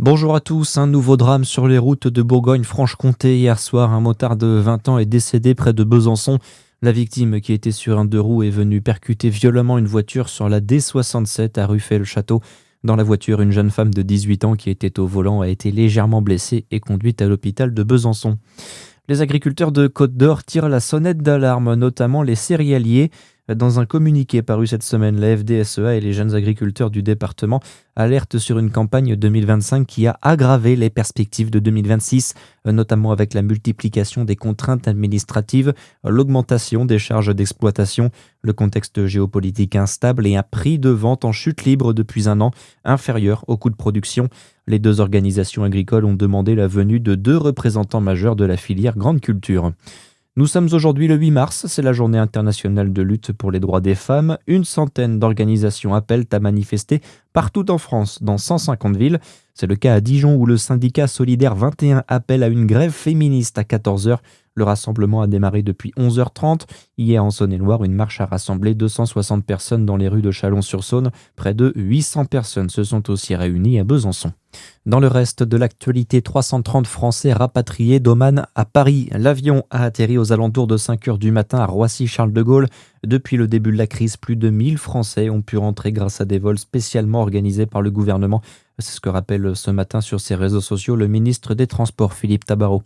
Bonjour à tous, un nouveau drame sur les routes de Bourgogne-Franche-Comté. Hier soir, un motard de 20 ans est décédé près de Besançon. La victime, qui était sur un deux roues, est venue percuter violemment une voiture sur la D67 à Ruffey-le-Château. Dans la voiture, une jeune femme de 18 ans qui était au volant a été légèrement blessée et conduite à l'hôpital de Besançon. Les agriculteurs de Côte-d'Or tirent la sonnette d'alarme, notamment les céréaliers. Dans un communiqué paru cette semaine, la FDSEA et les jeunes agriculteurs du département alertent sur une campagne 2025 qui a aggravé les perspectives de 2026, notamment avec la multiplication des contraintes administratives, l'augmentation des charges d'exploitation, le contexte géopolitique instable et un prix de vente en chute libre depuis un an, inférieur au coût de production. Les deux organisations agricoles ont demandé la venue de deux représentants majeurs de la filière grande culture. Nous sommes aujourd'hui le 8 mars, c'est la journée internationale de lutte pour les droits des femmes. Une centaine d'organisations appellent à manifester partout en France, dans 150 villes. C'est le cas à Dijon où le syndicat Solidaire 21 appelle à une grève féministe à 14h. Le rassemblement a démarré depuis 11h30. Hier en Saône-et-Loire, une marche a rassemblé 260 personnes dans les rues de Chalon-sur-Saône. Près de 800 personnes se sont aussi réunies à Besançon. Dans le reste de l'actualité, 330 Français rapatriés d'Oman à Paris. L'avion a atterri aux alentours de 5h du matin à Roissy-Charles de Gaulle. Depuis le début de la crise, plus de 1000 Français ont pu rentrer grâce à des vols spécialement organisés par le gouvernement. C'est ce que rappelle ce matin sur ses réseaux sociaux le ministre des Transports, Philippe Tabarot.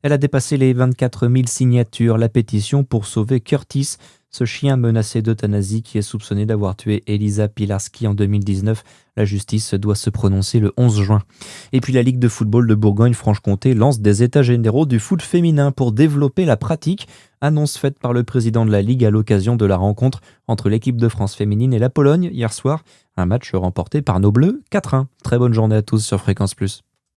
Elle a dépassé les 24 000 signatures, la pétition pour sauver Curtis, ce chien menacé d'euthanasie qui est soupçonné d'avoir tué Elisa Pilarski en 2019. La justice doit se prononcer le 11 juin. Et puis la Ligue de football de Bourgogne-Franche-Comté lance des états généraux du foot féminin pour développer la pratique. Annonce faite par le président de la Ligue à l'occasion de la rencontre entre l'équipe de France féminine et la Pologne hier soir. Un match remporté par nos Bleus 4-1. Très bonne journée à tous sur Fréquence Plus.